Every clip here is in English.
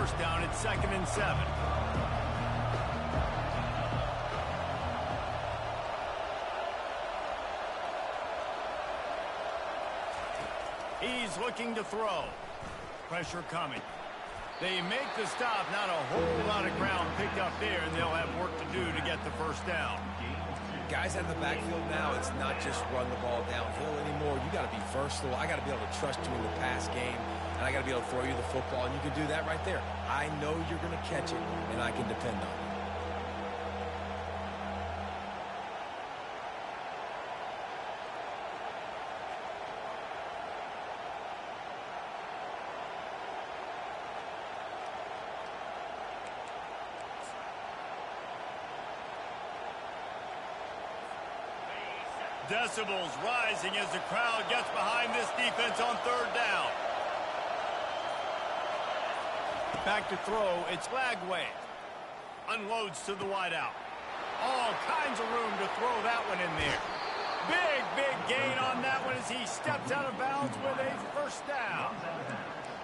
first down. It's 2nd and 7. He's looking to throw. Pressure coming. They make the stop. Not a whole lot of ground picked up there, and they'll have work to do to get the first down. Guys out of the backfield now, it's not just run the ball downhill anymore. You got to be versatile. I got to be able to trust you in the pass game, and I got to be able to throw you the football, and you can do that right there. I know you're going to catch it, and I can depend on it. Decibels rising as the crowd gets behind this defense on 3rd down. Back to throw. It's Lagway. Unloads to the wideout. All kinds of room to throw that one in there. Big gain on that one as he steps out of bounds with a first down.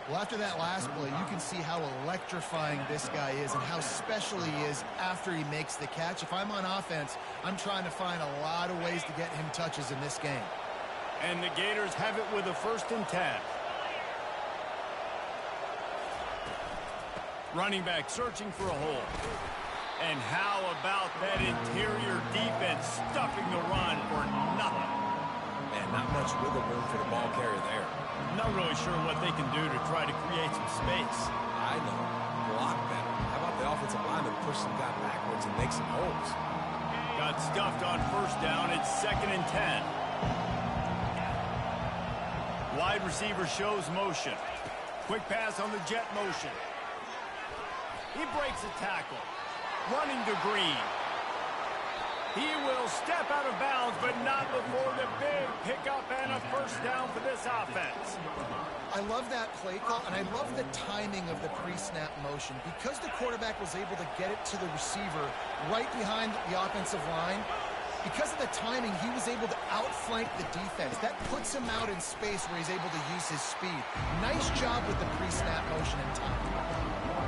Well, after that last play, you can see how electrifying this guy is and how special he is after he makes the catch. If I'm on offense, I'm trying to find a lot of ways to get him touches in this game. And the Gators have it with a 1st and 10. Running back searching for a hole. And how about that interior defense stuffing the run for nothing? Man, not much wiggle room for the ball carrier there. Not really sure what they can do to try to create some space. I know. Block better. How about the offensive lineman push some guy backwards and make some holes? Got stuffed on 1st down. It's 2nd and 10. Wide receiver shows motion. Quick pass on the jet motion. He breaks a tackle. Running to Green. He will step out of bounds, but not before the big pickup and a first down for this offense. I love that play call, and I love the timing of the pre-snap motion. Because the quarterback was able to get it to the receiver right behind the offensive line, because of the timing, he was able to outflank the defense. That puts him out in space where he's able to use his speed. Nice job with the pre-snap motion and timing.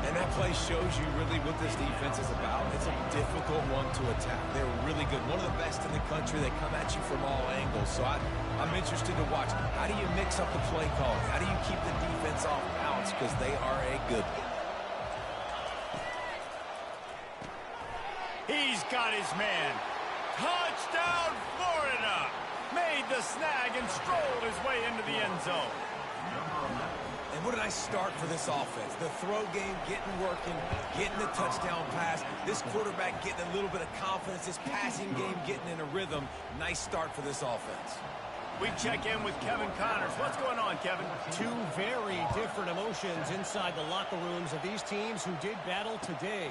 And that play shows you really what this defense is about. It's a difficult one to attack. They're really good. One of the best in the country. They come at you from all angles. So I'm interested to watch. How do you mix up the play calling? How do you keep the defense off balance? Because they are a good one. He's got his man. Touchdown, Florida! Made the snag and strolled his way into the end zone. And what did I start for this offense? The throw game getting working, getting the touchdown pass. This quarterback getting a little bit of confidence. This passing game getting in a rhythm. Nice start for this offense. We check in with Kevin Connors. What's going on, Kevin? Two very different emotions inside the locker rooms of these teams who did battle today.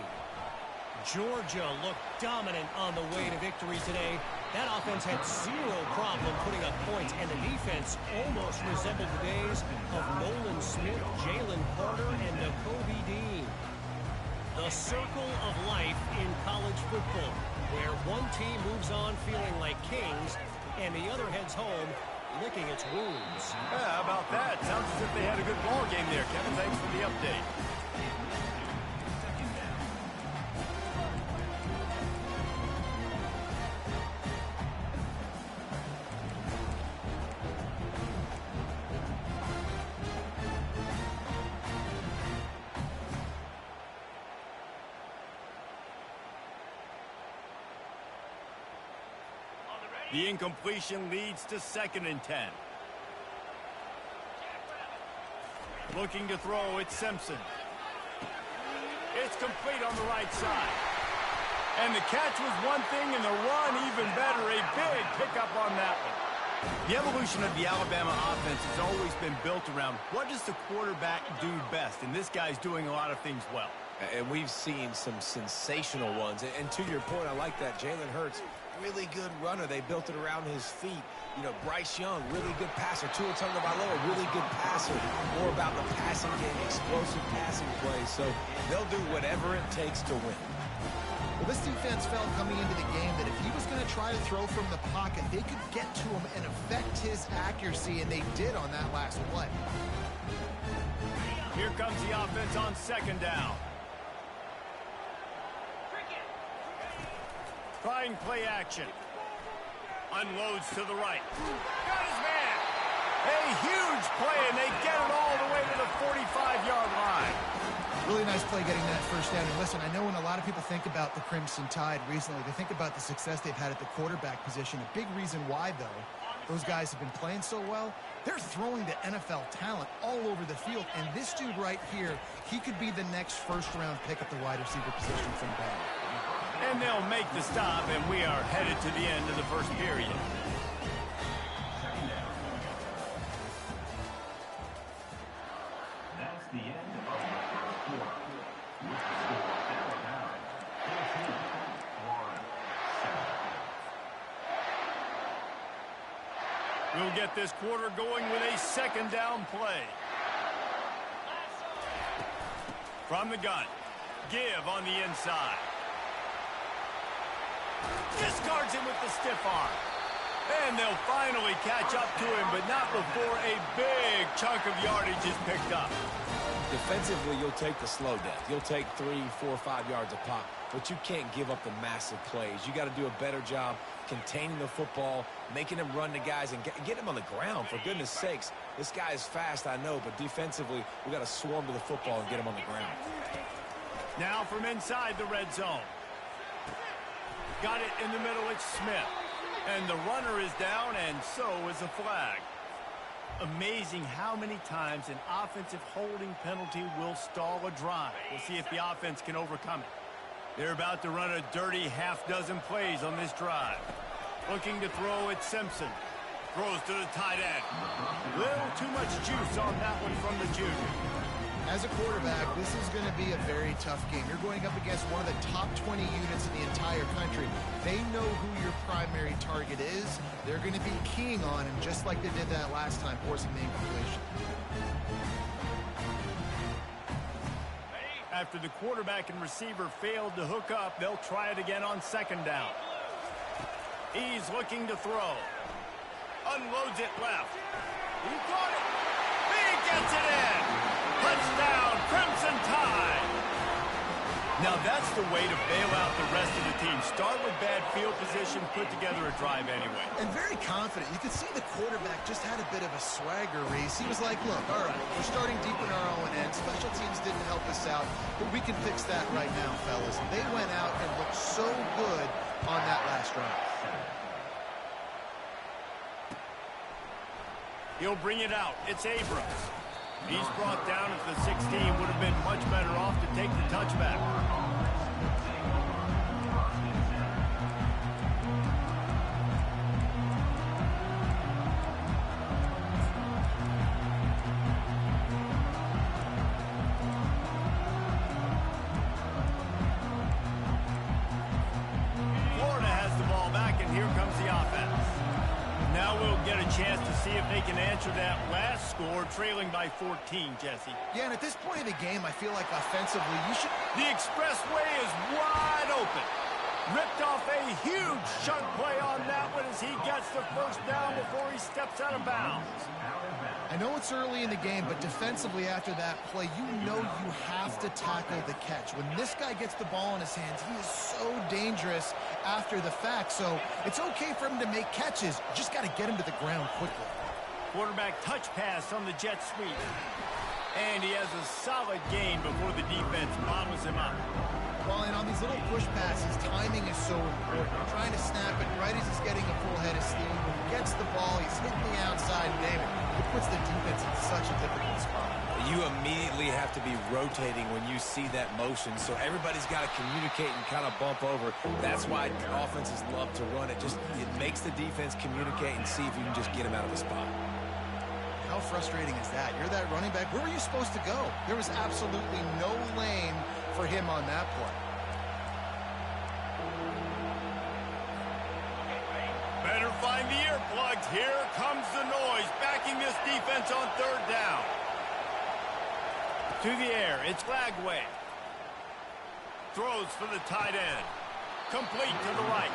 Georgia looked dominant on the way to victory today. That offense had zero problem putting up points, and the defense almost resembled the days of Nolan Smith, Jalen Carter, and Nakobe Dean. The circle of life in college football, where one team moves on feeling like kings, and the other heads home licking its wounds. Yeah, how about that? Sounds as if they had a good ball game there, Kevin. Thanks for the update. The incompletion leads to 2nd and 10. Looking to throw, it's Simpson. It's complete on the right side. And the catch was one thing, and the run even better. A big pickup on that one. The evolution of the Alabama offense has always been built around what does the quarterback do best, and this guy's doing a lot of things well. And we've seen some sensational ones. And to your point, I like that. Jalen Hurts, really good runner. They built it around his feet. You know, Bryce Young, really good passer. Tua Tagovailoa, really good passer. More about the passing game, explosive passing plays. So they'll do whatever it takes to win. Well, this defense felt coming into the game that if he was going to try to throw from the pocket, they could get to him and affect his accuracy, and they did on that last play. Here comes the offense on second down. Trying play action. Unloads to the right. Got his man. A huge play, and they get it all the way to the 45-yard line. Really nice play getting that first down. And listen, I know when a lot of people think about the Crimson Tide recently, they think about the success they've had at the quarterback position. A big reason why, though, those guys have been playing so well, they're throwing to NFL talent all over the field. And this dude right here, he could be the next first-round pick at the wide receiver position from Bama. And they'll make the stop, and we are headed to the end of the first period. That's the end of the first quarter. With the score Alabama 14, Florida 7. We'll get this quarter going with a second down play. From the gun, give on the inside. Discards him with the stiff arm. And they'll finally catch up to him, but not before a big chunk of yardage is picked up. Defensively, you'll take the slow death. You'll take 3, 4, 5 yards a pop, but you can't give up the massive plays. You got to do a better job containing the football, making them run to guys, and get him on the ground. For goodness sakes, this guy is fast, I know, but defensively, we got to swarm to the football and get him on the ground. Now from inside the red zone. Got it in the middle, it's Smith. And the runner is down, and so is a flag. Amazing how many times an offensive holding penalty will stall a drive. We'll see if the offense can overcome it. They're about to run a dirty half-dozen plays on this drive. Looking to throw at Simpson. Throws to the tight end. Little too much juice on that one from the junior. As a quarterback, this is going to be a very tough game. You're going up against one of the top 20 units in the entire country. They know who your primary target is. They're going to be keying on him, just like they did that last time, forcing the incompletion. After the quarterback and receiver failed to hook up, they'll try it again on second down. He's looking to throw. Unloads it left. He caught it. He gets it in. Touchdown, Crimson Tide. Now that's the way to bail out the rest of the team. Start with bad field position, put together a drive anyway. And very confident. You could see the quarterback just had a bit of a swagger, Reese. He was like, look, all right, we're starting deep in our own end. Special teams didn't help us out, but we can fix that right now, fellas. And they went out and looked so good on that last drive. He'll bring it out. It's Abrams. He's brought down at the 16. Would have been much better off to take the touchback. Florida has the ball back, and here comes the offense. Now we'll get a chance to see if they can answer that last score, trailing by 14, Jesse. Yeah, and at this point of the game, I feel like offensively, you should... The expressway is wide open. Ripped off a huge chunk play on that one as he gets the first down before he steps out of bounds. I know it's early in the game, but defensively after that play, you know you have to tackle the catch. When this guy gets the ball in his hands, he is so dangerous after the fact. So it's okay for him to make catches. You just got to get him to the ground quickly. Quarterback touch pass on the jet sweep. And he has a solid gain before the defense bottles him up. Well, and on these little push passes, timing is so important. You're trying to snap it right as he's getting a full head of steam. When he gets the ball, he's hitting the outside, David. It puts the defense in such a difficult spot. You immediately have to be rotating when you see that motion, so everybody's got to communicate and kind of bump over. That's why offenses love to run it. It makes the defense communicate and see if you can just get him out of the spot. How frustrating is that? You're that running back. Where were you supposed to go? There was absolutely no lane for him on that play. Better find the earplugs. Here comes the noise, backing this defense on third down. To the air, it's Lagway. Throws for the tight end. Complete to the right.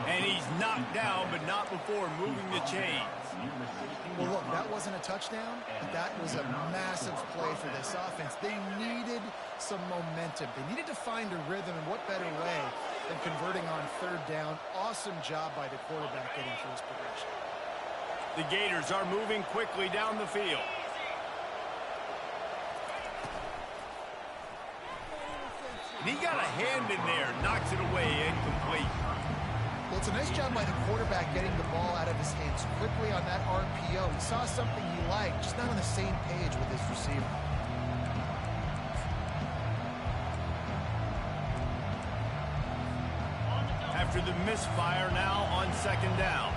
And he's knocked down, but not before moving the chains. Well, look, that wasn't a touchdown, but that was a massive play for this offense. They needed some momentum. They needed to find a rhythm, and what better way than converting on third down. Awesome job by the quarterback getting through his progression. The Gators are moving quickly down the field. And he got a hand in there, knocks it away, incomplete. Well, it's a nice job by the quarterback getting the ball out of his hands quickly on that RPO. He saw something he liked, just not on the same page with his receiver. After the misfire, now on second down.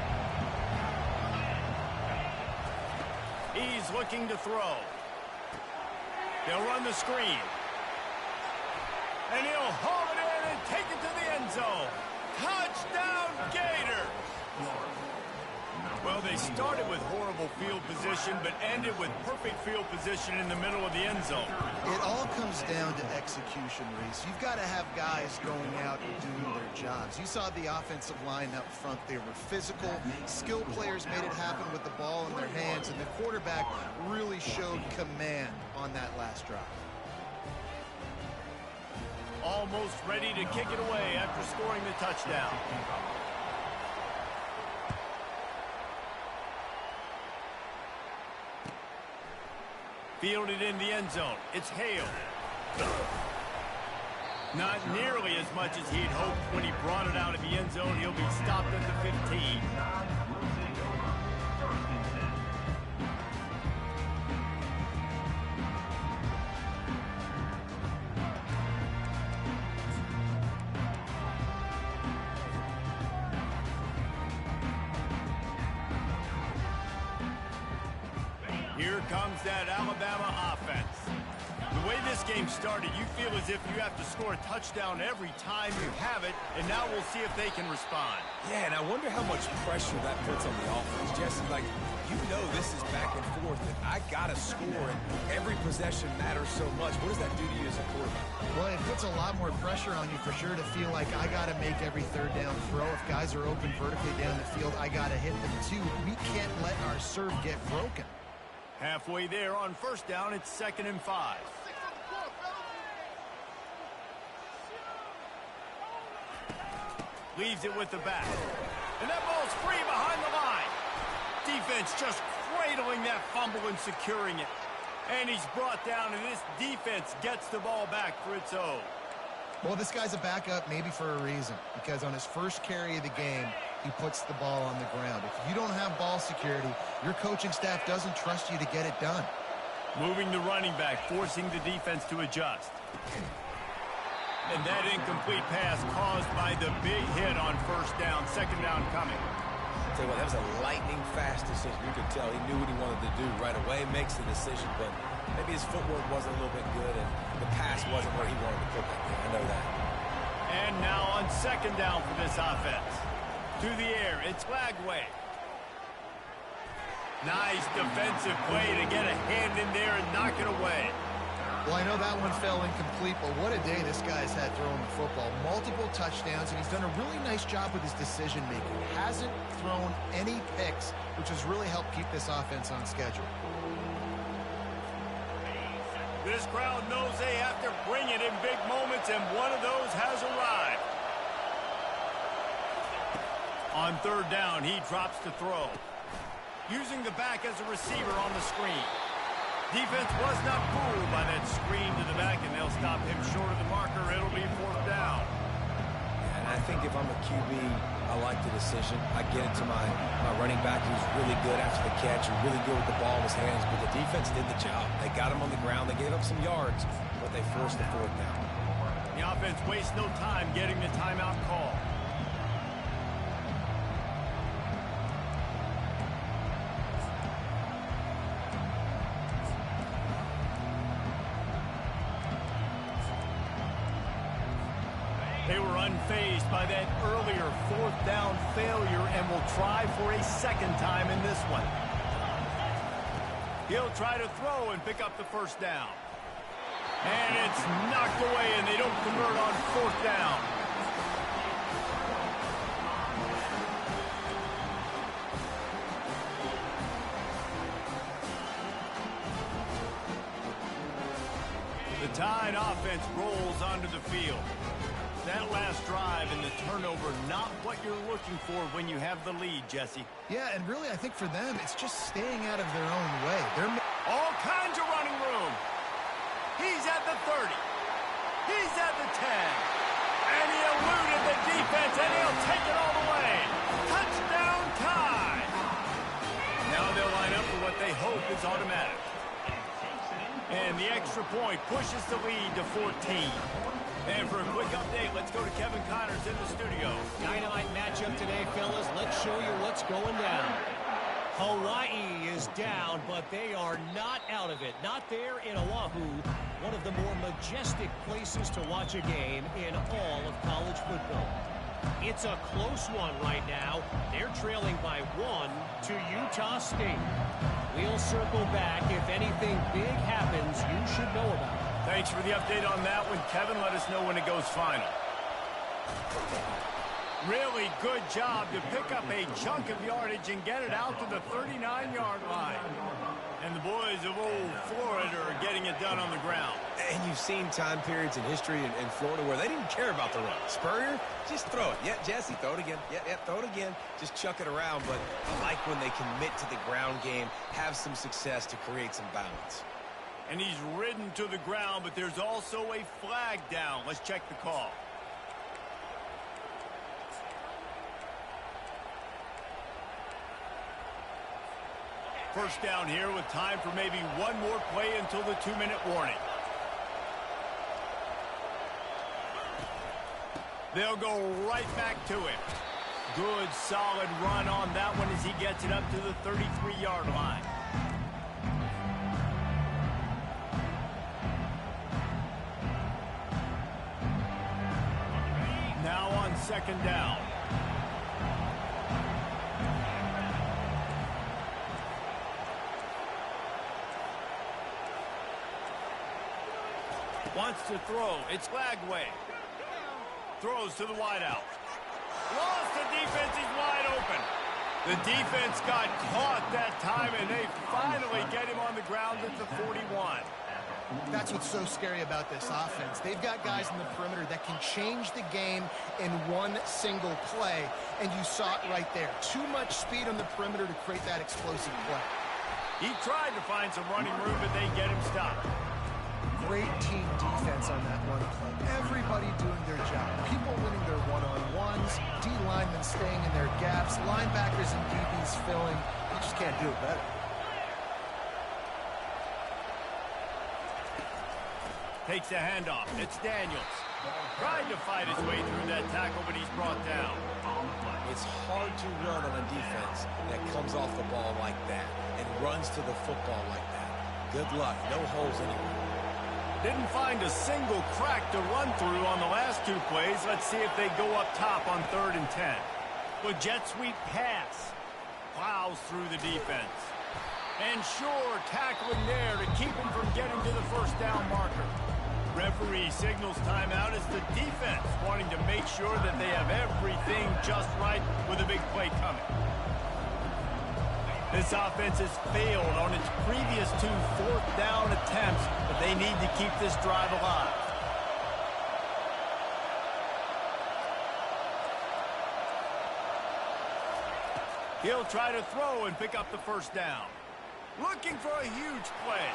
He's looking to throw. They'll run the screen. And he'll haul it in and take it to the end zone. Touchdown, Gator! Well, they started with horrible field position, but ended with perfect field position in the middle of the end zone. It all comes down to execution, Reese. You've got to have guys going out and doing their jobs. You saw the offensive line up front. They were physical. Skill players made it happen with the ball in their hands, and the quarterback really showed command on that last drive. Almost ready to kick it away after scoring the touchdown. Fielded in the end zone. It's Hale. Not nearly as much as he'd hoped when he brought it out of the end zone. He'll be stopped at the 15. Here comes that Alabama offense. The way this game started, you feel as if you have to score a touchdown every time you have it, and now we'll see if they can respond. Yeah, and I wonder how much pressure that puts on the offense. Jesse, like, you know this is back and forth, and I got to score, and every possession matters so much. What does that do to you as a quarterback? Well, it puts a lot more pressure on you for sure to feel like I got to make every third down throw. If guys are open vertically down the field, I got to hit them too. We can't let our serve get broken. Halfway there on first down, it's 2nd and 5. Leaves it with the back. And that ball's free behind the line. Defense just cradling that fumble and securing it. And he's brought down, and this defense gets the ball back for its own. Well, this guy's a backup maybe for a reason, because on his first carry of the game, he puts the ball on the ground. If you don't have ball security, your coaching staff doesn't trust you to get it done. Moving the running back, forcing the defense to adjust. And that incomplete pass caused by the big hit on first down, 2nd down coming. I'll tell you what, that was a lightning-fast decision. You could tell he knew what he wanted to do right away, makes the decision, but maybe his footwork wasn't a little bit good, and the pass wasn't where he wanted to put that thing. I know that. And now on 2nd down for this offense. To the air, it's Lagway. Nice defensive play to get a hand in there and knock it away. Well, I know that one fell incomplete, but what a day this guy's had throwing the football. Multiple touchdowns, and he's done a really nice job with his decision-making. Hasn't thrown any picks, which has really helped keep this offense on schedule. This crowd knows they have to bring it in big moments, and one of those has arrived. On 3rd down, he drops to throw. Using the back as a receiver on the screen. Defense was not fooled by that screen to the back, and they'll stop him short of the marker. It'll be 4th down. And I think if I'm a QB, I like the decision. I get it to my running back who's really good after the catch and really good with the ball in his hands, but the defense did the job. They got him on the ground. They gave up some yards, but they forced the 4th down. The offense wastes no time getting the timeout call. They were unfazed by that earlier 4th down failure and will try for a 2nd time in this one. He'll try to throw and pick up the 1st down. And it's knocked away, and they don't convert on 4th down. The Tide offense rolls onto the field. That last drive and the turnover, not what you're looking for when you have the lead, Jesse. Yeah, and really, I think for them, it's just staying out of their own way. All kinds of running room. He's at the 30. He's at the 10. And he eluded the defense, and he'll take it all the way. Touchdown Tide. Now they'll line up for what they hope is automatic. And the extra point pushes the lead to 14. And for a quick update, let's go to Kevin Connors in the studio. Dynamite matchup today, fellas. Let's show you what's going down. Hawaii is down, but they are not out of it. Not there in Oahu, one of the more majestic places to watch a game in all of college football. It's a close one right now. They're trailing by 1 to Utah State. We'll circle back. If anything big happens, you should know about it. Thanks for the update on that one, Kevin. Let us know when it goes final. Really good job to pick up a chunk of yardage and get it out to the 39-yard line. And the boys of old Florida are getting it done on the ground. And you've seen time periods in history in Florida where they didn't care about the run. Spurrier, just throw it. Yeah, Jesse, throw it again. Yeah, throw it again. Just chuck it around. But I like when they commit to the ground game, have some success to create some balance. And he's ridden to the ground, but there's also a flag down. Let's check the call. First down here with time for maybe one more play until the 2-minute warning. They'll go right back to him. Good, solid run on that one as he gets it up to the 33-yard line. Now on second down. Wants to throw. It's Lagway. Throws to the wideout. Lost the defense. He's wide open. The defense got caught that time, and they finally get him on the ground at the 41. That's what's so scary about this offense. They've got guys in the perimeter that can change the game in one single play, and you saw it right there. Too much speed on the perimeter to create that explosive play. He tried to find some running room, but they get him stopped. Great team defense on that one play. Everybody doing their job. People winning their one-on-ones, D linemen staying in their gaps, linebackers and DBs filling. You just can't do it better. Takes the handoff. It's Daniels. Tried to fight his way through that tackle, but he's brought down. It's hard to run on a defense that comes off the ball like that and runs to the football like that. Good luck. No holes anywhere. Didn't find a single crack to run through on the last two plays. Let's see if they go up top on 3rd and 10. With jet sweep pass. Plows through the defense. And Shore tackling there to keep him from getting to the first down marker. Referee signals timeout as the defense wanting to make sure that they have everything just right with a big play coming. This offense has failed on its previous 2 fourth-down attempts, but they need to keep this drive alive. He'll try to throw and pick up the first down. Looking for a huge play.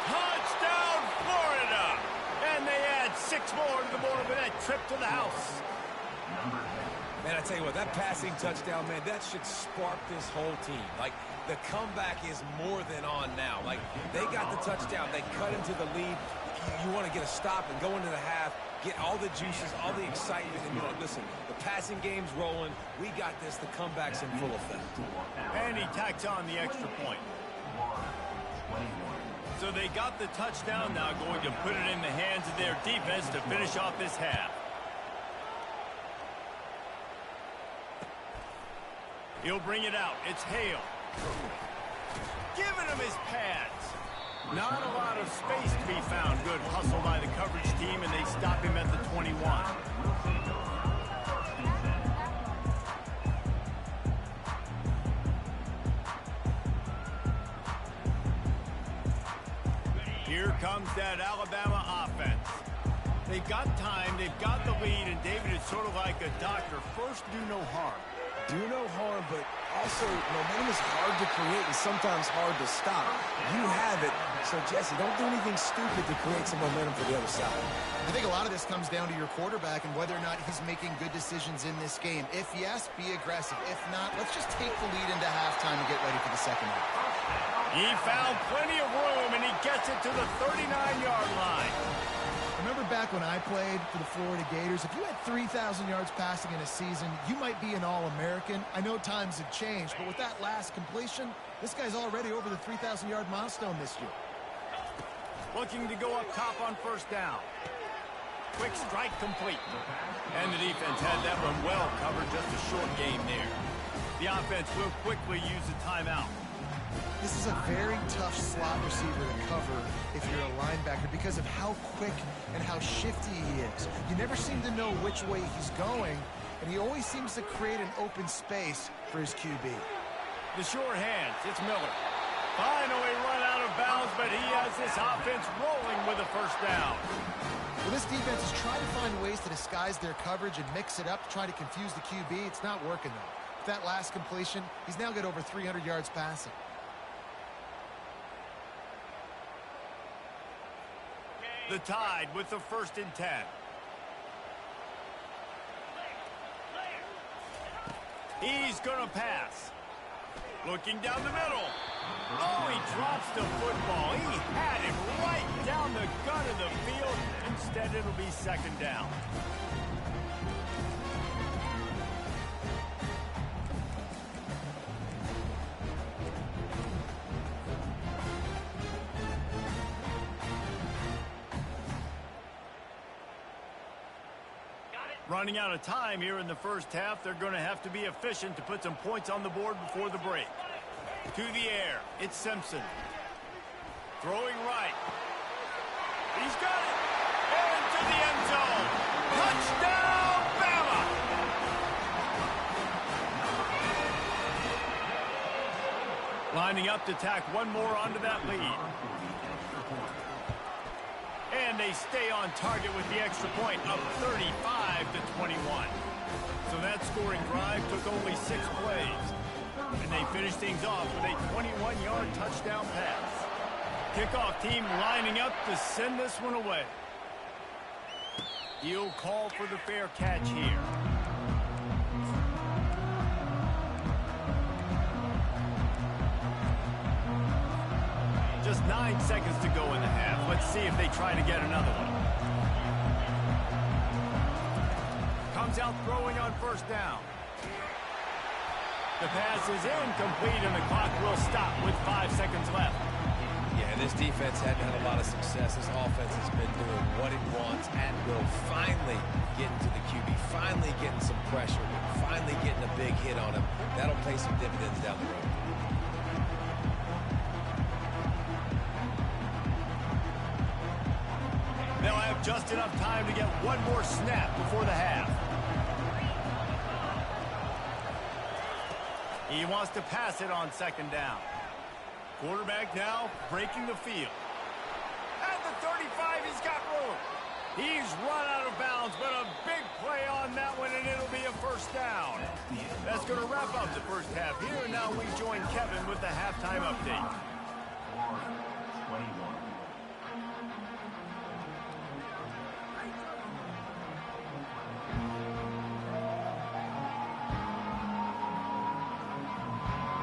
Touchdown, Florida! And they add 6 more to the board with that trip to the house. Man, I tell you what, that passing touchdown, man, that should spark this whole team. Like, the comeback is more than on now. Like, they got the touchdown. They cut into the lead. You want to get a stop and go into the half, get all the juices, all the excitement, and you're like, listen, the passing game's rolling. We got this. The comeback's in full effect. And he tacks on the extra point. So they got the touchdown, now going to put it in the hands of their defense to finish off this half. He'll bring it out. It's Hale. Giving him his pads. Not a lot of space to be found. Good hustle by the coverage team, and they stop him at the 21. Here comes that that Alabama offense. They've got time, they've got the lead, and David is sort of like a doctor. First, do no harm. Do no harm, but also momentum is hard to create and sometimes hard to stop. You have it, so Jesse, don't do anything stupid to create some momentum for the other side. I think a lot of this comes down to your quarterback and whether or not he's making good decisions in this game. If yes, be aggressive. If not, let's just take the lead into halftime and get ready for the second half. He found plenty of room, and he gets it to the 39-yard line. Remember back when I played for the Florida Gators, if you had 3,000 yards passing in a season, you might be an All-American. I know times have changed, but with that last completion, this guy's already over the 3,000-yard milestone this year. Looking to go up top on first down. Quick strike complete. And the defense had that one well covered, just a short game there. The offense will quickly use the timeout. This is a very tough slot receiver to cover if you're a linebacker because of how quick and how shifty he is. You never seem to know which way he's going, and he always seems to create an open space for his QB. The short hands, it's Miller. Finally run out of bounds, but he has this offense rolling with a first down. Well, this defense is trying to find ways to disguise their coverage and mix it up to try to confuse the QB. It's not working, though. With that last completion, he's now got over 300 yards passing. The Tide with the 1st and 10. He's going to pass. Looking down the middle. Oh, he drops the football. He had it right down the gut of the field. Instead, it'll be second down. Running out of time here in the first half. They're going to have to be efficient to put some points on the board before the break. To the air, it's Simpson. Throwing right. He's got it. Into the end zone. Touchdown, Bama! Lining up to tack one more onto that lead. And they stay on target with the extra point, up 35-21. So that scoring drive took only 6 plays. And they finished things off with a 21-yard touchdown pass. Kickoff team lining up to send this one away. He'll call for the fair catch here. Just 9 seconds to go in the half. Let's see if they try to get another one. Comes out throwing on first down. The pass is incomplete, and the clock will stop with 5 seconds left. Yeah, this defense hadn't had a lot of success. This offense has been doing what it wants at will. Finally getting to the QB, finally getting some pressure, finally getting a big hit on him. That'll pay some dividends down the road. They'll have just enough time to get one more snap before the half. He wants to pass it on second down. Quarterback now breaking the field. At the 35, he's got room. He's run out of bounds, but a big play on that one, and it'll be a first down. That's going to wrap up the first half here. Now we join Kevin with the halftime update. 21.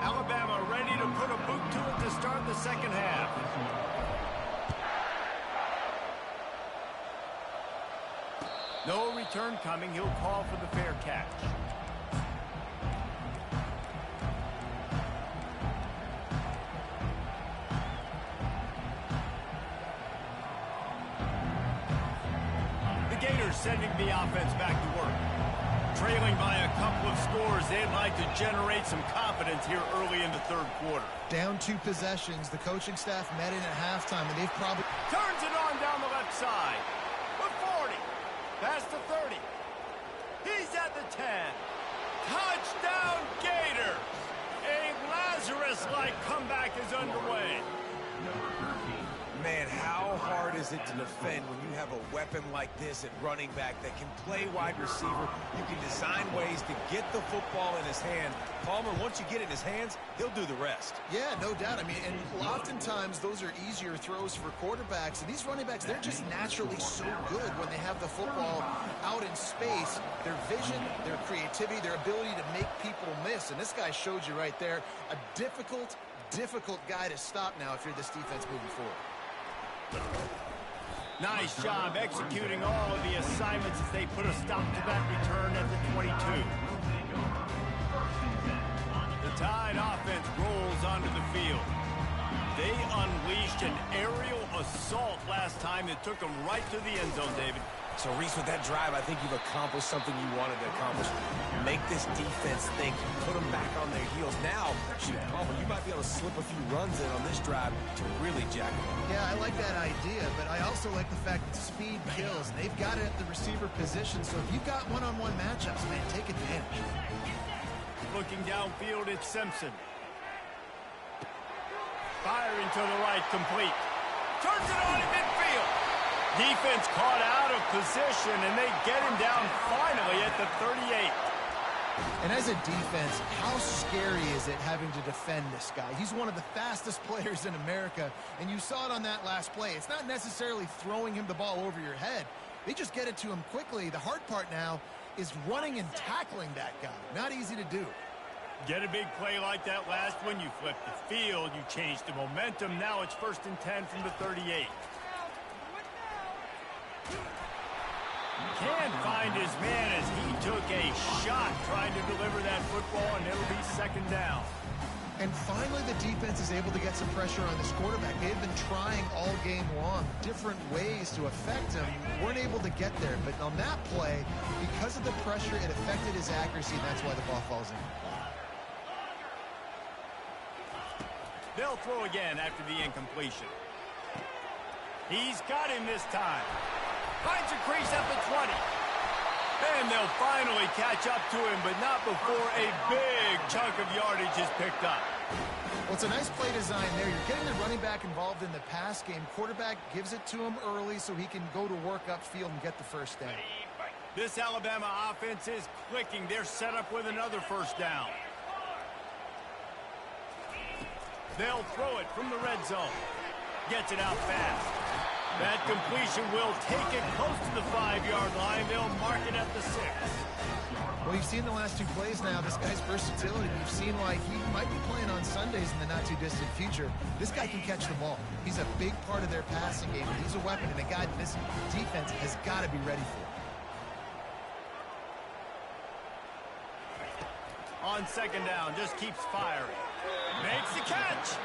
Alabama ready to put a boot to it to start the second half. No return coming. He'll call for the fair catch. The Gators sending the offense back to work. Trailing by a couple of scores, they'd like to generate some confidence here early in the third quarter. Down 2 possessions, the coaching staff met in at halftime, and they've probably... Turns it on down the left side. With 40. Past the 30. He's at the 10. Touchdown, Gators! A Lazarus-like comeback is underway. Number 13, Man, how hard is it to defend when you have a weapon like this at running back that can play wide receiver? You can design ways to get the football in his hand. Palmer, once you get it in his hands, he'll do the rest. Yeah, no doubt. I mean, and oftentimes those are easier throws for quarterbacks. And these running backs, they're just naturally so good when they have the football out in space. Their vision, their creativity, their ability to make people miss. And this guy showed you right there, a difficult guy to stop now if you're this defense moving forward. Nice job executing all of the assignments as they put a stop to that return at the 22. The Tide offense rolls onto the field. They unleashed an aerial assault last time that took them right to the end zone, David. So, Reese, with that drive, I think you've accomplished something you wanted to accomplish. Make this defense think. Put them back on their heels. Now, shoot, Palmer, you might be able to slip a few runs in on this drive to really jack them up. Yeah, I like that idea, but I also like the fact that speed kills. They've got it at the receiver position, so if you've got one-on-one matchups, man, take advantage. Looking downfield, it's Simpson. Firing to the right, complete. Turns it on in midfield. Defense caught out of position, and they get him down finally at the 38. And as a defense, how scary is it having to defend this guy? He's one of the fastest players in America, and you saw it on that last play. It's not necessarily throwing him the ball over your head. They just get it to him quickly. The hard part now is running and tackling that guy. Not easy to do. Get a big play like that last one, you flip the field, you change the momentum. Now it's 1st and 10 from the 38. Can't find his man as he took a shot trying to deliver that football, and it'll be 2nd down. And finally, the defense is able to get some pressure on this quarterback. They've been trying all game long different ways to affect him. Weren't able to get there, but on that play, because of the pressure, it affected his accuracy, and that's why the ball falls in. They'll throw again after the incompletion. He's got him this time. Finds a crease at the 20. And they'll finally catch up to him, but not before a big chunk of yardage is picked up. Well, it's a nice play design there. You're getting the running back involved in the pass game. Quarterback gives it to him early so he can go to work upfield and get the 1st down. This Alabama offense is clicking. They're set up with another 1st down. They'll throw it from the red zone. Gets it out fast. That completion will take it close to the 5-yard line. They'll mark it at the 6. Well, you've seen the last 2 plays now. This guy's versatility. You've seen like he might be playing on Sundays in the not-too-distant future. This guy can catch the ball. He's a big part of their passing game. He's a weapon, and a guy this defense has got to be ready for. On 2nd down, just keeps firing. Makes the catch.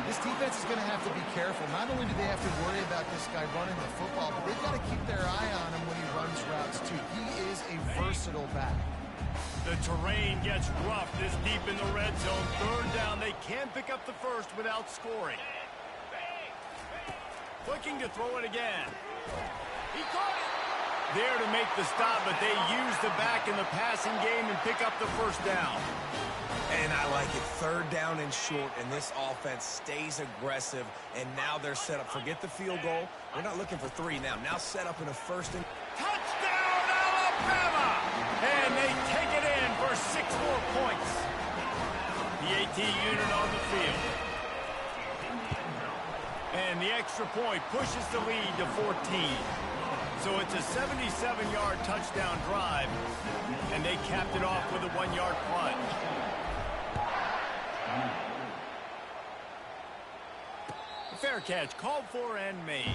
This defense is going to have to be careful. Not only do they have to worry about this guy running the football, but they've got to keep their eye on him when he runs routes, too. He is a versatile back. The terrain gets rough this deep in the red zone. 3rd down, they can't pick up the 1st without scoring. Looking to throw it again. He caught it. There to make the stop, but they use the back in the passing game and pick up the 1st down. And I like it. 3rd down and short, and this offense stays aggressive, and now they're set up. Forget the field goal. We're not looking for 3 now. Now set up in a 1st and... Touchdown, Alabama! And they take it in for 6 more points. The AT unit on the field. And the extra point pushes the lead to 14. So it's a 77-yard touchdown drive, and they capped it off with a 1-yard plunge. Fair catch, called for and made.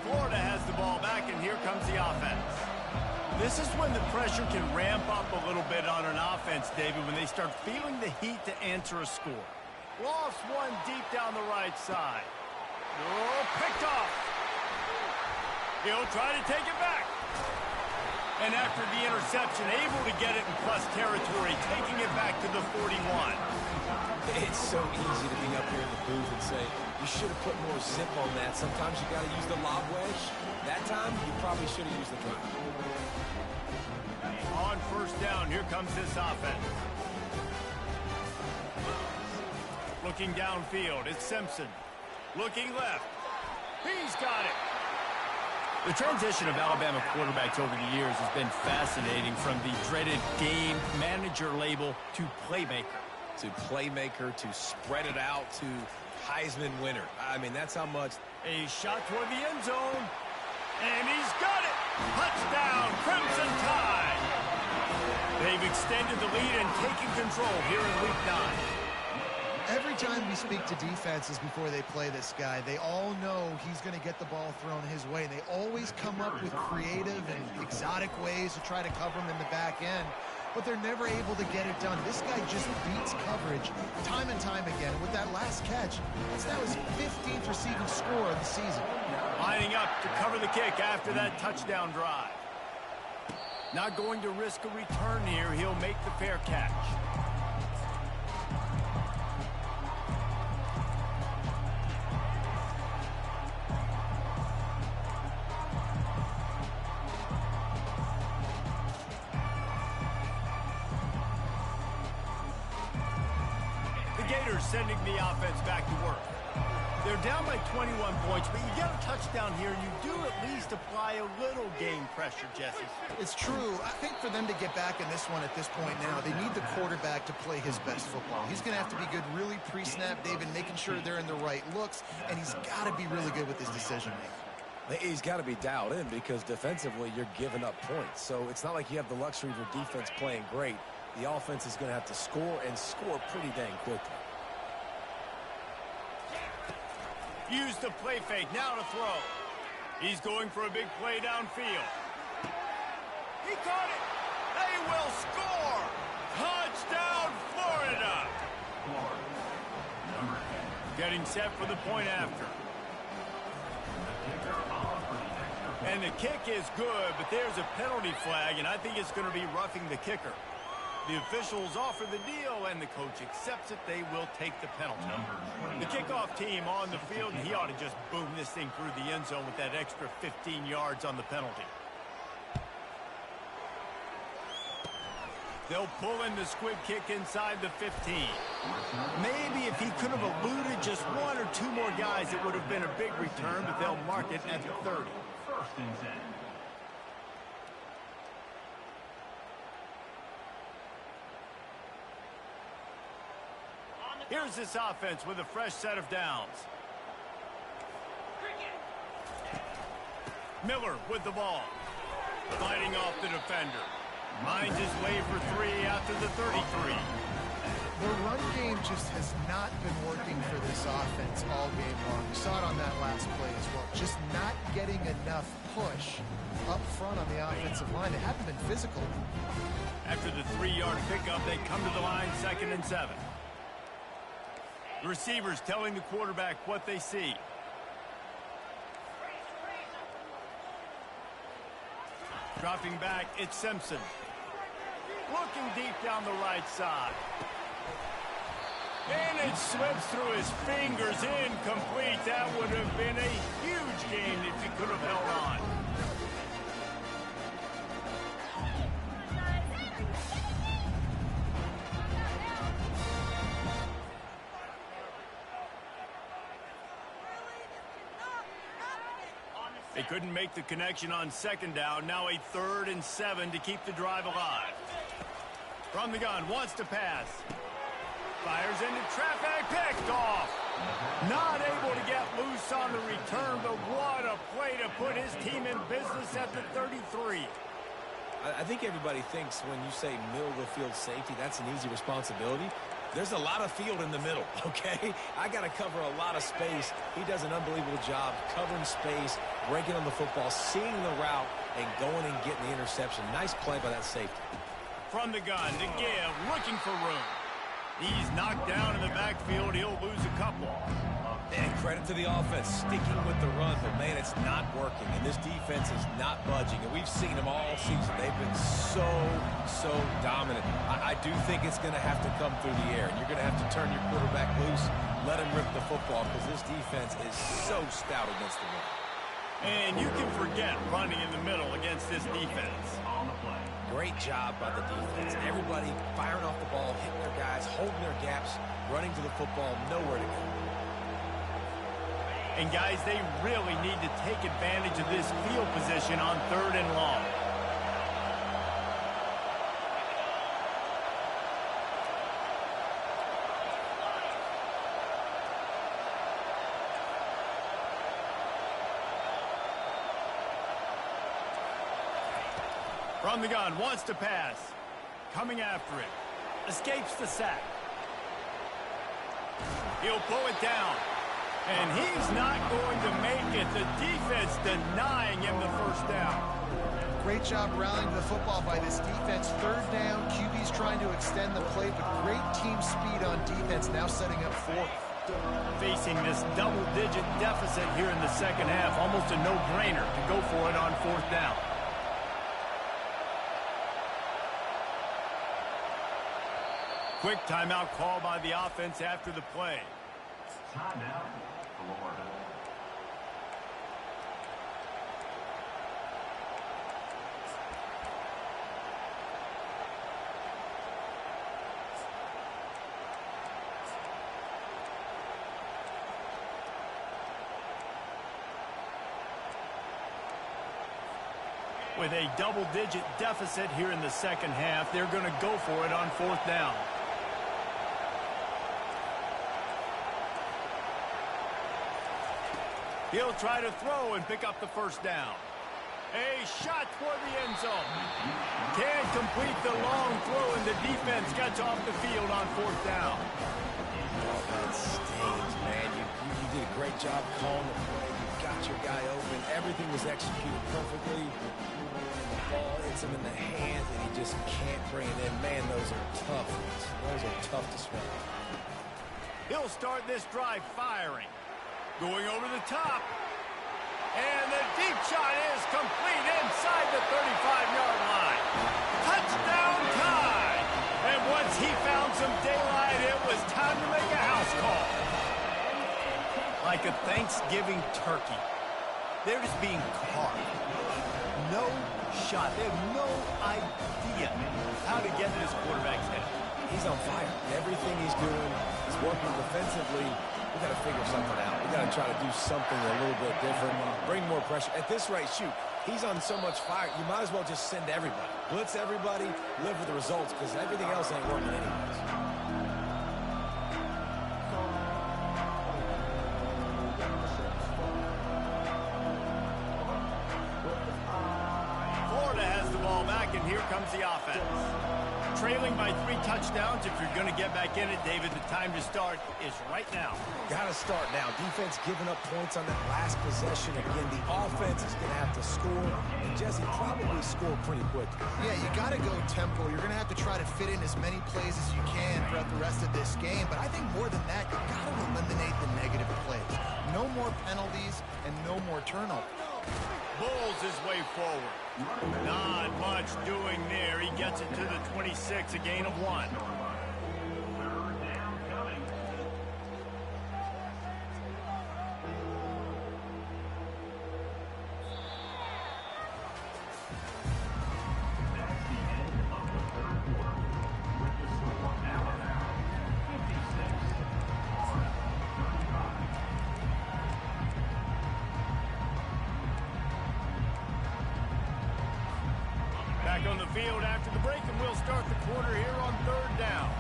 Florida has the ball back, and here comes the offense. This is when the pressure can ramp up a little bit on an offense, David, when they start feeling the heat to answer a score. Lost one deep down the right side. Oh, picked off. He'll try to take it back. And after the interception, able to get it in plus territory, taking it back to the 41. It's so easy to be up here in the booth and say, you should have put more zip on that. Sometimes you got to use the lob wedge. That time, you probably should have used the drive. On first down, here comes this offense. Looking downfield, it's Simpson. Looking left. He's got it. The transition of Alabama quarterbacks over the years has been fascinating, from the dreaded game manager label to playmaker. To playmaker, to spread it out, to Heisman winner. I mean, that's how much. A shot toward the end zone. And he's got it. Touchdown, Crimson Tide. They've extended the lead and taken control here in Week 9. Every time we speak to defenses before they play this guy, they all know he's going to get the ball thrown his way. They always come up with creative and exotic ways to try to cover him in the back end, but they're never able to get it done. This guy just beats coverage time and time again. With that last catch, that's now his 15th receiving score of the season. Lining up to cover the kick after that touchdown drive. Not going to risk a return here. He'll make the fair catch. Gators sending the offense back to work. They're down by 21 points, but you get a touchdown here, and you do at least apply a little game pressure, Jesse. It's true. I think for them to get back in this one at this point now, they need the quarterback to play his best football. He's going to have to be good really pre-snap, David, making sure they're in the right looks, and he's got to be really good with his decision-making. He's got to be dialed in, because defensively you're giving up points. So it's not like you have the luxury of your defense playing great. The offense is going to have to score, and score pretty dang quickly. Use the play fake, now to throw. He's going for a big play downfield. He caught it. They will score. Touchdown, Florida. Getting set for the point after. And the kick is good, but there's a penalty flag, and I think it's going to be roughing the kicker. The officials offer the deal, and the coach accepts it. They will take the penalty. The kickoff team on the field, and he ought to just boom this thing through the end zone with that extra 15 yards on the penalty. They'll pull in the squib kick inside the 15. Maybe if he could have eluded just one or two more guys, it would have been a big return, but they'll mark it at the 30. First and 10. Here's this offense with a fresh set of downs. Miller with the ball. Fighting off the defender. Finds his way for 3 after the 33. The run game just has not been working for this offense all game long. We saw it on that last play as well. Just not getting enough push up front on the offensive line. They haven't been physical. After the 3-yard pickup, they come to the line 2nd and 7. The receivers telling the quarterback what they see. Dropping back, it's Simpson. Looking deep down the right side. And it slips through his fingers, incomplete. That would have been a huge gain if he could have held on. They couldn't make the connection on 2nd down. Now a 3rd and 7 to keep the drive alive. From the gun, wants to pass. Fires into traffic, picked off. Not able to get loose on the return, but what a play to put his team in business at the 33. I think everybody thinks when you say middle of the field safety, that's an easy responsibility. There's a lot of field in the middle, okay? I got to cover a lot of space. He does an unbelievable job covering space, breaking on the football, seeing the route, and going and getting the interception. Nice play by that safety. From the gun to give, looking for room. He's knocked down in the backfield. He'll lose a couple. And Credit to the offense, sticking with the run, but man, it's not working, and this defense is not budging, and we've seen them all season. They've been so dominant. I do think it's going to have to come through the air, and you're going to have to turn your quarterback loose, let him rip the football, because this defense is so stout against the run. And you can forget running in the middle against this defense. Great job by the defense. Everybody firing off the ball, hitting their guys, holding their gaps, running to the football, nowhere to go. And guys, they really need to take advantage of this field position on 3rd and long. From the gun, wants to pass. Coming after it. Escapes the sack. He'll pull it down. And he's not going to make it. The defense denying him the first down. Great job rallying to the football by this defense. 3rd down, QB's trying to extend the play, but great team speed on defense, now setting up 4th. Facing this double-digit deficit here in the second half, almost a no-brainer to go for it on 4th down. Quick timeout call by the offense after the play. Timeout, Florida. With a double-digit deficit here in the second half, they're going to go for it on 4th down. He'll try to throw and pick up the first down. A shot toward the end zone. Can't complete the long throw, and the defense gets off the field on 4th down. Oh, that stings, man. You did a great job calling the play. You got your guy open. Everything was executed perfectly. The ball hits him in the hands, and he just can't bring it in. Man, those are tough. Those are tough to swallow. He'll start this drive firing. Going over the top. And the deep shot is complete inside the 35-yard line. Touchdown tie. And once he found some daylight, it was time to make a house call. Like a Thanksgiving turkey. They're just being carved. No shot. They have no idea how to get to this quarterback's head. He's on fire. Everything he's doing is working defensively. We got to figure something out. We got to try to do something a little bit different. Bring more pressure. At this rate, shoot, he's on so much fire, you might as well just send everybody. Blitz everybody, live with the results, because everything else ain't working anyways. Florida has the ball back, and here comes the offense. Trailing by 3 touchdowns. If you're going to get back in it, David, the time to start is right now. Got to start now. Defense giving up points on that last possession. Again, the offense is going to have to score, and Jesse probably score pretty quick. Yeah, you got to go tempo. You're going to have to try to fit in as many plays as you can throughout the rest of this game. But I think more than that, you got to eliminate the negative plays. No more penalties and no more turnovers. Bulls his way forward. Not much doing there. He gets it to the 26, a gain of 1. Back on the field after the break, and we'll start the quarter here on 3rd down.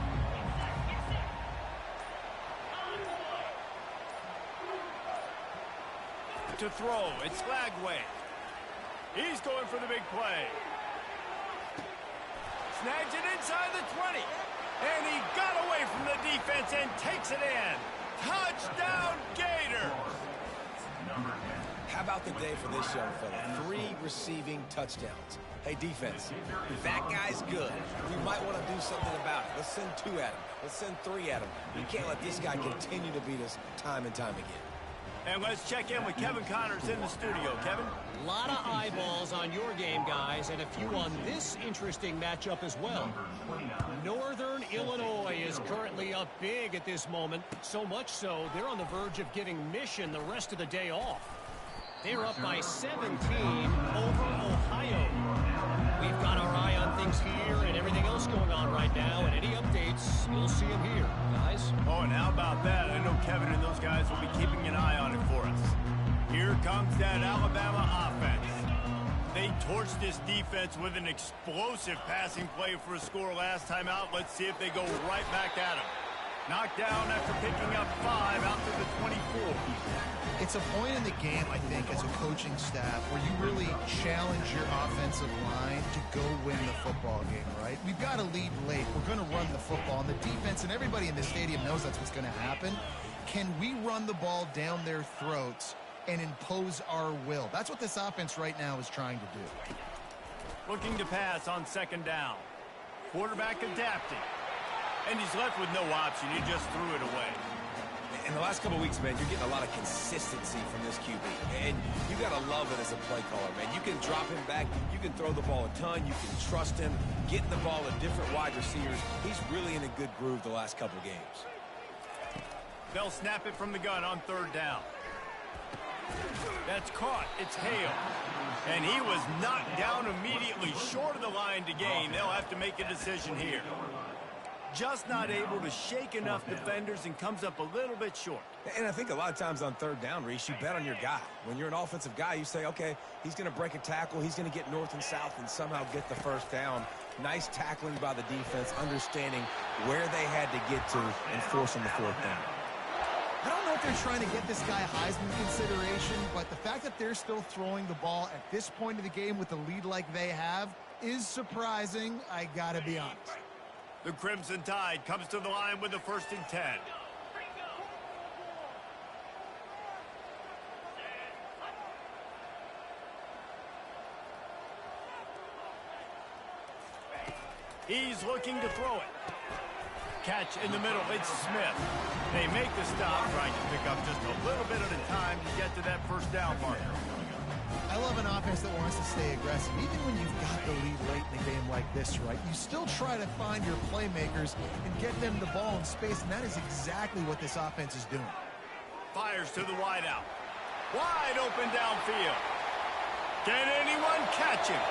To throw, it's Flagway. He's going for the big play. Snags it inside the 20. And he got away from the defense and takes it in. Touchdown, Gators! How about the day for this young fella? 3 receiving touchdowns. Hey, defense, if that guy's good, we might want to do something about it. Let's send 2 at him. Let's send 3 at him. We can't let this guy continue to beat us time and time again. And let's check in with Kevin Connors in the studio. Kevin? A lot of eyeballs on your game, guys, and a few on this interesting matchup as well. Northern Illinois is currently up big at this moment, so much so they're on the verge of giving Mission the rest of the day off. They're up by 17 over Ohio. We've got our eye on things here and everything else going on right now, and any updates, you'll see them here, guys. Oh, and how about that? I know Kevin and those guys will be keeping an eye on it for us. Here comes that Alabama offense. They torched this defense with an explosive passing play for a score last time out. Let's see if they go right back at him. Knocked down after picking up 5 out to the 24. It's a point in the game, I think, as a coaching staff where you really challenge your offensive line to go win the football game, right? We've got to lead late. We're going to run the football. And the defense and everybody in the stadium knows that's what's going to happen. Can we run the ball down their throats and impose our will? That's what this offense right now is trying to do. Looking to pass on second down. Quarterback adapting. And he's left with no option. He just threw it away. In the last couple of weeks, man, you're getting a lot of consistency from this QB. And you got to love it as a play caller, man. You can drop him back. You can throw the ball a ton. You can trust him. Getting the ball to different wide receivers. He's really in a good groove the last couple of games. They'll snap it from the gun on third down. That's caught. It's Hale. And he was knocked down immediately short of the line to gain. They'll have to make a decision here. Just not able to shake enough defenders and comes up a little bit short. And I think a lot of times on third down, Reese, you bet on your guy. When you're an offensive guy, you say, okay, he's going to break a tackle. He's going to get north and south and somehow get the first down. Nice tackling by the defense, understanding where they had to get to and forcing the fourth down. I don't know if they're trying to get this guy Heisman consideration, but the fact that they're still throwing the ball at this point of the game with a lead like they have is surprising, I gotta be honest. The Crimson Tide comes to the line with the 1st and 10. He's looking to throw it. Catch in the middle, it's Smith. They make the stop, trying to pick up just a little bit at a time to get to that first down marker. I love an offense that wants to stay aggressive. Even when you've got the lead late in a game like this, right, you still try to find your playmakers and get them the ball in space, and that is exactly what this offense is doing. Fires to the wideout. Wide open downfield. Can anyone catch him?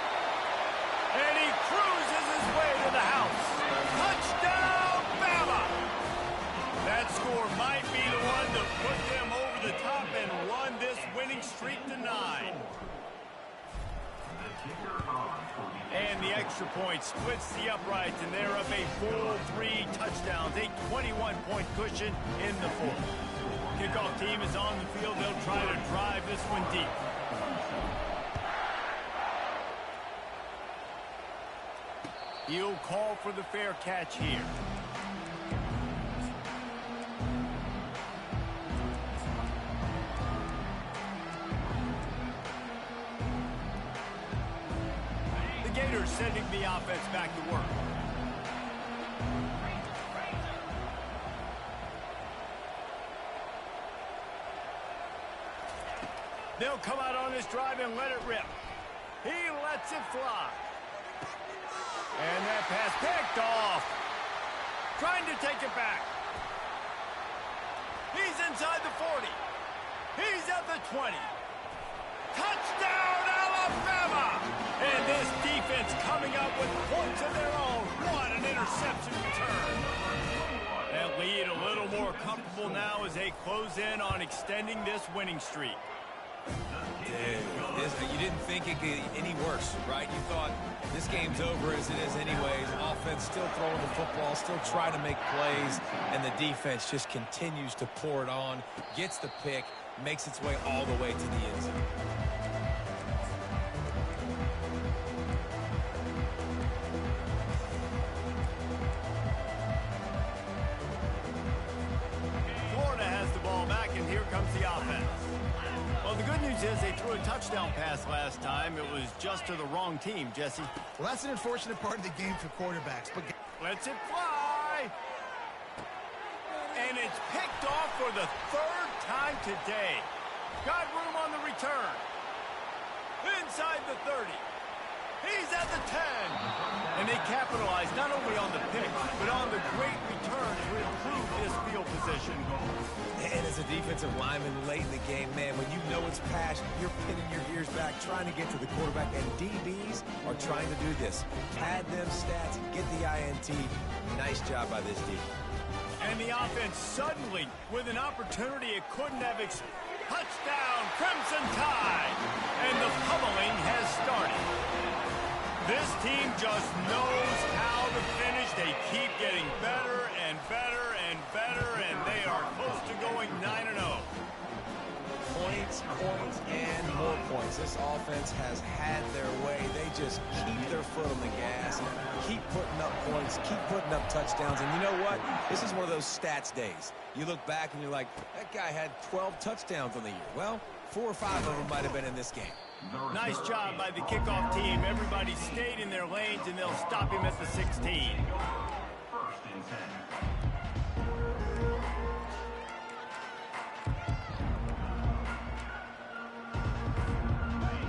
And he cruises his way to the house. Touchdown, Bama! That score might be the one to put them over the top and run this winning streak to 9. And the extra point splits the uprights, and they're up a full 3 touchdowns, a 21-point cushion in the 4th. Kickoff team is on the field. They'll try to drive this one deep. He'll call for the fair catch here. The Gators sending the offense back to work. They'll come out on this drive and let it rip. He lets it fly. And that pass picked off. Trying to take it back. He's inside the 40. He's at the 20. Touchdown, Alabama! And this defense coming up with points of their own. What an interception return. That lead a little more comfortable now as they close in on extending this winning streak. You didn't think it could get any worse, right? You thought this game's over as it is anyways. Offense still throwing the football, still trying to make plays, and the defense just continues to pour it on, gets the pick, makes its way all the way to the end zone. Florida has the ball back, and here comes the offense. Well, the good news is they threw a touchdown pass last time. It was just to the wrong team, Jesse. Well, that's an unfortunate part of the game for quarterbacks. But Lets it fly. And it's picked off for the 3rd time today. Got room on the return. Inside the 30. He's at the 10. And they capitalize not only on the pick, but on the great return to improve this field position. And as a defensive lineman late in the game, man, when you know it's pass, you're pinning your ears back, trying to get to the quarterback, and DBs are trying to do this. Pad them stats, get the INT. Nice job by this defense. And the offense suddenly, with an opportunity it couldn't have touchdown, Crimson Tide. And the pummeling has started. This team just knows how to finish. They keep getting better and better and better, and they are close to going 9-0. Points, points, and more points. This offense has had their way. They just keep their foot on the gas, keep putting up points, keep putting up touchdowns. And you know what? This is one of those stats days. You look back and you're like, that guy had 12 touchdowns on the year. Well, 4 or 5 of them might have been in this game. Nice job by the kickoff team. Everybody stayed in their lanes, and they'll stop him at the 16. First and 10.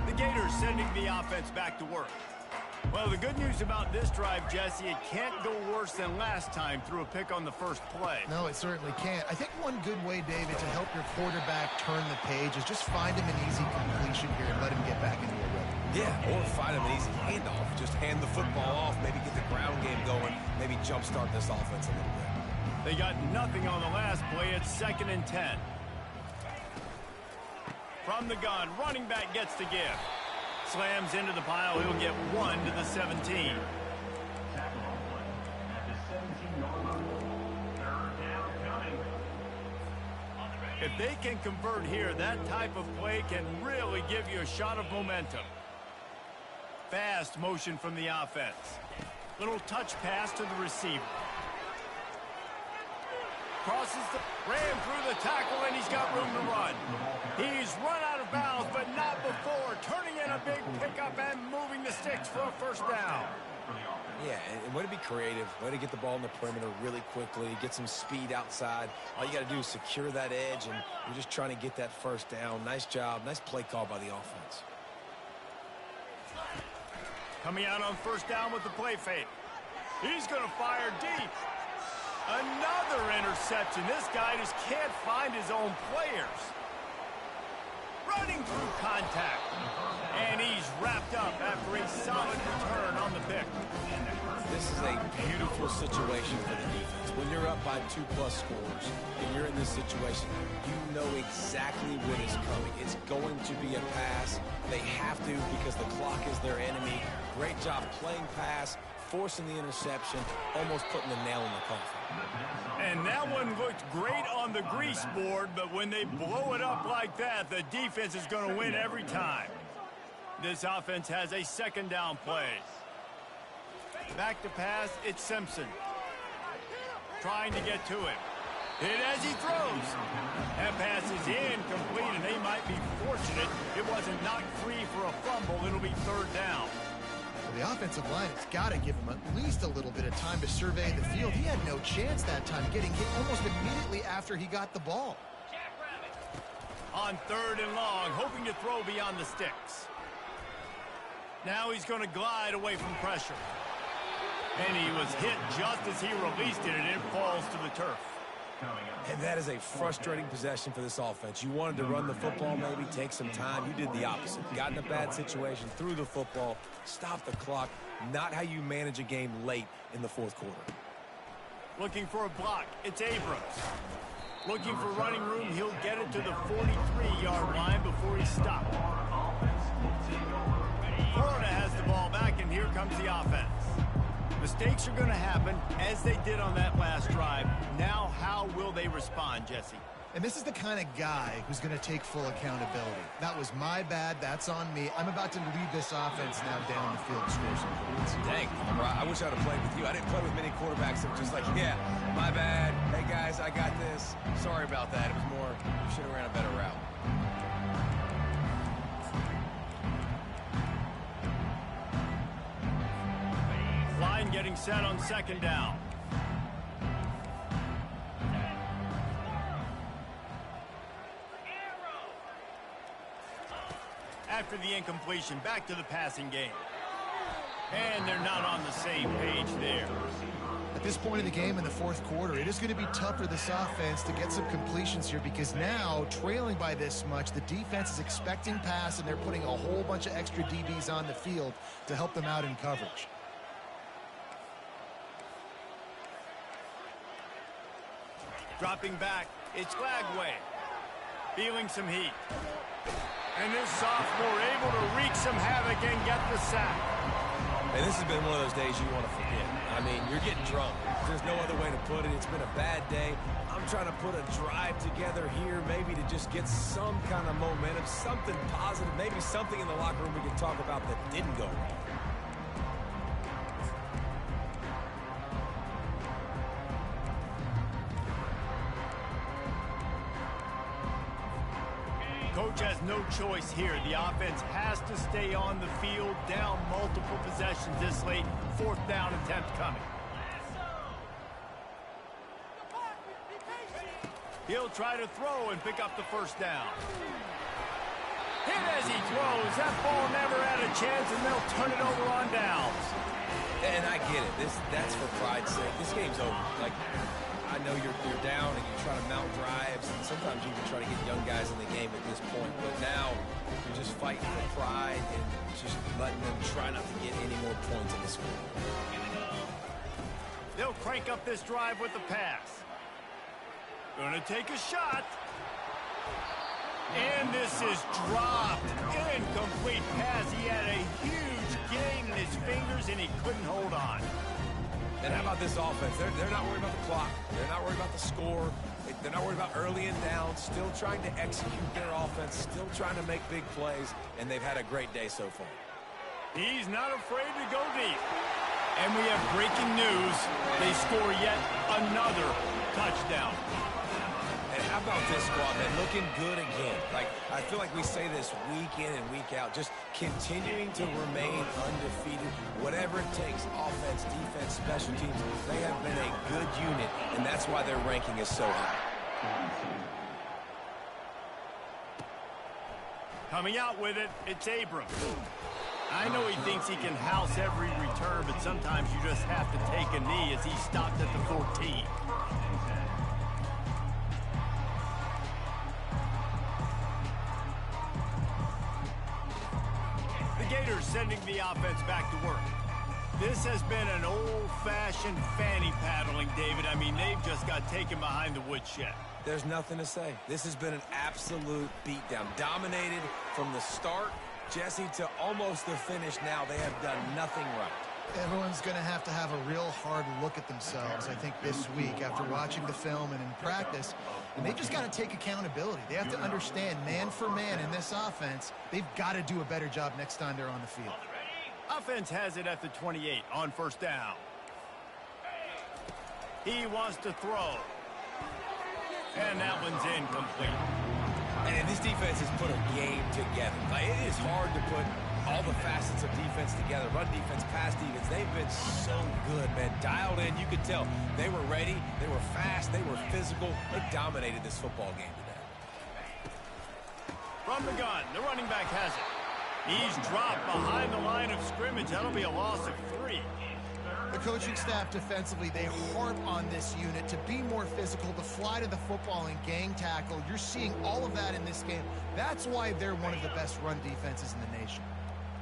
The Gators sending the offense back to work. Well, the good news about this drive, Jesse, it can't go worse than last time through a pick on the first play. No, it certainly can't. I think one good way, David, to help your quarterback turn the page is just find him an easy completion here and let him get back into a rhythm. Yeah, or find him an easy handoff. Just hand the football off, maybe get the ground game going, maybe jumpstart this offense a little bit. They got nothing on the last play. It's 2nd and 10. From the gun, running back gets the give. Slams into the pile. He'll get 1 to the 17. Tackle on play at the 17-yard line. Third down coming. If they can convert here, that type of play can really give you a shot of momentum. Fast motion from the offense. Little touch pass to the receiver. Crosses ran through the tackle, and he's got room to run. He's run out of bounds, but not before. Turning in a big pickup and moving the sticks for a first down. Yeah, and way to be creative, way to get the ball in the perimeter really quickly, get some speed outside. All you got to do is secure that edge, and you're just trying to get that first down. Nice job, nice play call by the offense. Coming out on first down with the play fake. He's going to fire deep. Another interception. This guy just can't find his own players. Running through contact. And he's wrapped up after a solid return on the pick. This is a beautiful situation for the defense. When you're up by 2+ scores and you're in this situation, you know exactly what is coming. It's going to be a pass. They have to because the clock is their enemy. Great job playing pass, forcing the interception, almost putting the nail in the coffin. And that one looked great on the grease board, but when they blow it up like that, the defense is going to win every time. This offense has a 2nd down play. Back to pass, it's Simpson. Trying to get to it. Hit as he throws. That pass is incomplete, and they might be fortunate it wasn't knocked free for a fumble. It'll be 3rd down. The offensive line has got to give him at least a little bit of time to survey the field. He had no chance that time, getting hit almost immediately after he got the ball. On 3rd and long, hoping to throw beyond the sticks. Now he's going to glide away from pressure. And he was hit just as he released it, and it falls to the turf. And that is a frustrating possession for this offense. You wanted to run the football, maybe take some time. You did the opposite. Got in a bad situation, threw the football, stopped the clock. Not how you manage a game late in the 4th quarter. Looking for a block. It's Abrams. Looking for running room. He'll get it to the 43-yard line before he's stopped. Florida has the ball back, and here comes the offense. Mistakes are going to happen, as they did on that last drive. Now, how will they respond, Jesse? And this is the kind of guy who's going to take full accountability. That was my bad. That's on me. I'm about to lead this offense now down the field to score some points. Dang, I wish I would have played with you. I didn't play with many quarterbacks that were just like, yeah, my bad. Hey, guys, I got this. Sorry about that. It was more, you should have ran a better route. Line getting set on 2nd down. After the incompletion, back to the passing game. And they're not on the same page there. At this point in the game in the fourth quarter, it is going to be tough for this offense to get some completions here because now, trailing by this much, the defense is expecting pass, and they're putting a whole bunch of extra DBs on the field to help them out in coverage. Dropping back, it's Lagway. Feeling some heat. And this sophomore able to wreak some havoc and get the sack. And this has been one of those days you want to forget. I mean, you're getting drunk. There's no other way to put it. It's been a bad day. I'm trying to put a drive together here, maybe to just get some kind of momentum, something positive, maybe something in the locker room we can talk about that didn't go wrong. Coach has no choice here. The offense has to stay on the field, down multiple possessions this late. Fourth down attempt coming. He'll try to throw and pick up the first down. Hit as he throws. That ball never had a chance, and they'll turn it over on downs. And I get it. That's for pride's sake. This game's over. Like, I know you're down and you try to mount drives, and sometimes you even try to get young guys in the game at this point. But now you're just fighting for pride and just letting them try not to get any more points in the score. They'll crank up this drive with the pass. Gonna take a shot. And this is dropped. Incomplete pass. He had a huge gain in his fingers, and he couldn't hold on. And how about this offense? They're not worried about the clock. They're not worried about the score. They're not worried about early and down. Still trying to execute their offense. Still trying to make big plays. And they've had a great day so far. He's not afraid to go deep. And we have breaking news. They score yet another touchdown. And how about this squad, man? Looking good again. Like, I feel like we say this week in and week out. Just continuing to remain undefeated. Whatever it takes, offense, defense, special teams. They have been a good unit, and that's why their ranking is so high. Coming out with it, it's Abram. I know he thinks he can house every return, but sometimes you just have to take a knee as he stopped at the 14. Gators sending the offense back to work. This has been an old-fashioned fanny paddling, David. I mean, they've just got taken behind the woodshed. There's nothing to say. This has been an absolute beatdown. Dominated from the start, Jesse, to almost the finish now. They have done nothing right. Everyone's going to have a real hard look at themselves, I think, this week after watching the film and in practice. And they just got to take accountability. They have to understand, man for man in this offense, they've got to do a better job next time they're on the field. Offense has it at the 28 on first down. He wants to throw. And that one's incomplete. And this defense has put a game together. Like, it is hard to put all the facets of defense together. Run defense, pass defense. They've been so good, man. Dialed in. You could tell they were ready. They were fast. They were physical. They dominated this football game today. From the gun, the running back has it. He's dropped behind the line of scrimmage. That'll be a loss of 3. The coaching staff defensively, they harp on this unit to be more physical, to fly to the football and gang tackle. You're seeing all of that in this game. That's why they're one of the best run defenses in the nation.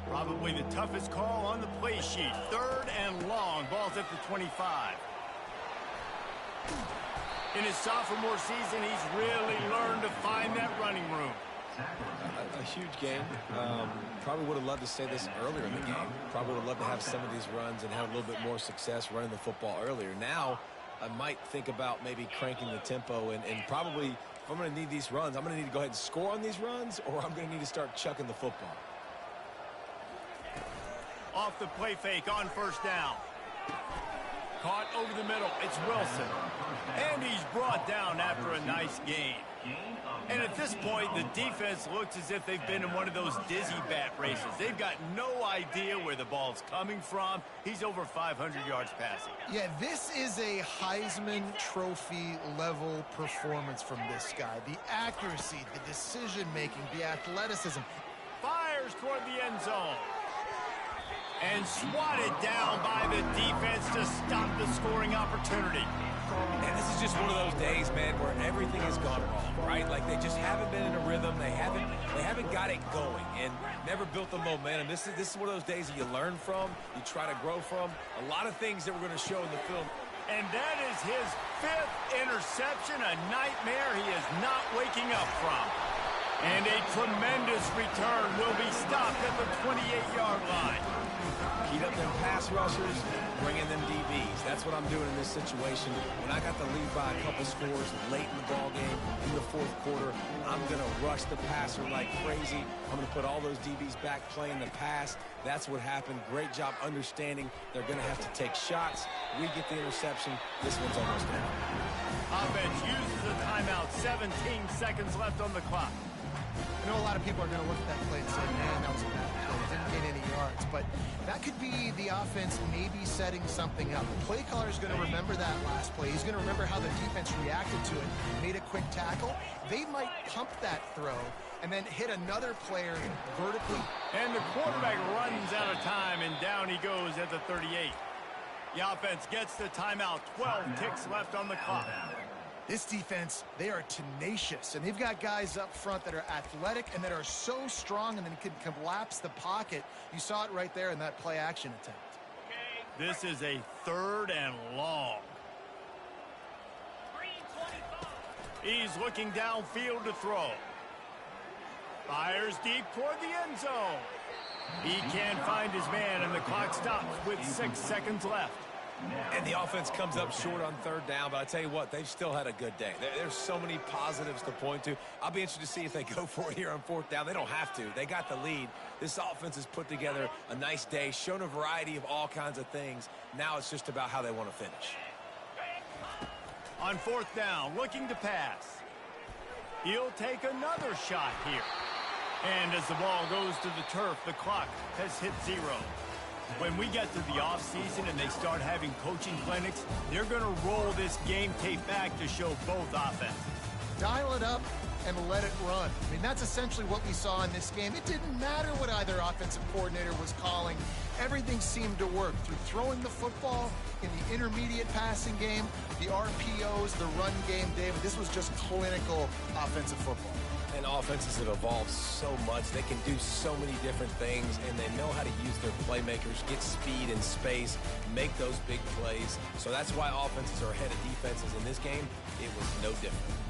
Probably the toughest call on the play sheet. Third and long. Ball's at the 25. In his sophomore season, he's really learned to find that running room. A huge game. Probably would have loved to say this earlier in the game. Probably would have loved to have some of these runs and have a little bit more success running the football earlier. Now, I might think about maybe cranking the tempo and probably, if I'm going to need these runs, I'm going to need to go ahead and score on these runs, or I'm going to need to start chucking the football. Off the play fake on first down. Caught over the middle. It's Wilson. And he's brought down after a nice gain. And at this point, the defense looks as if they've been in one of those dizzy bat races. They've got no idea where the ball's coming from. He's over 500 yards passing. Yeah, this is a Heisman Trophy level performance from this guy. The accuracy, the decision-making, the athleticism. Fires toward the end zone. And swatted down by the defense to stop the scoring opportunity. And this is just one of those days, man, where everything has gone wrong, right? Like they just haven't been in a rhythm. They haven't got it going and never built the momentum. This is one of those days that you learn from, you try to grow from. A lot of things that we're going to show in the film. And that is his 5th interception, a nightmare he is not waking up from. And a tremendous return will be stopped at the 28-yard line. Heat up them pass rushers, bring in them DBs. That's what I'm doing in this situation. When I got the lead by a couple scores late in the ball game, in the 4th quarter, I'm going to rush the passer like crazy. I'm going to put all those DBs back playing the pass. That's what happened. Great job understanding they're going to have to take shots. We get the interception. This one's almost down. Offense uses a timeout. 17 seconds left on the clock. I know a lot of people are going to look at that play and say, man, that was a bad play. Didn't gain any yards. But that could be the offense maybe setting something up. The play caller is going to remember that last play. He's going to remember how the defense reacted to it, made a quick tackle. They might pump that throw and then hit another player vertically. And the quarterback runs out of time, and down he goes at the 38. The offense gets the timeout. 12 ticks left on the clock. This defense, they are tenacious, and they've got guys up front that are athletic and that are so strong and then can collapse the pocket. You saw it right there in that play-action attempt. This is a 3rd and long. He's looking downfield to throw. Fires deep toward the end zone. He can't find his man, and the clock stops with 6 seconds left. And the offense comes up short on 3rd down, but I tell you what, they've still had a good day. There's so many positives to point to. I'll be interested to see if they go for it here on 4th down. They don't have to. They got the lead. This offense has put together a nice day, shown a variety of all kinds of things. Now it's just about how they want to finish. On 4th down, looking to pass. He'll take another shot here. And as the ball goes to the turf, the clock has hit 0. When we get to the offseason and they start having coaching clinics, they're going to roll this game tape back to show both offenses. Dial it up and let it run. I mean, that's essentially what we saw in this game. It didn't matter what either offensive coordinator was calling. Everything seemed to work through throwing the football, in the intermediate passing game, the RPOs, the run game, David. This was just clinical offensive football. And offenses have evolved so much. They can do so many different things, and they know how to use their playmakers, get speed and space, make those big plays. So that's why offenses are ahead of defenses. In this game, it was no different.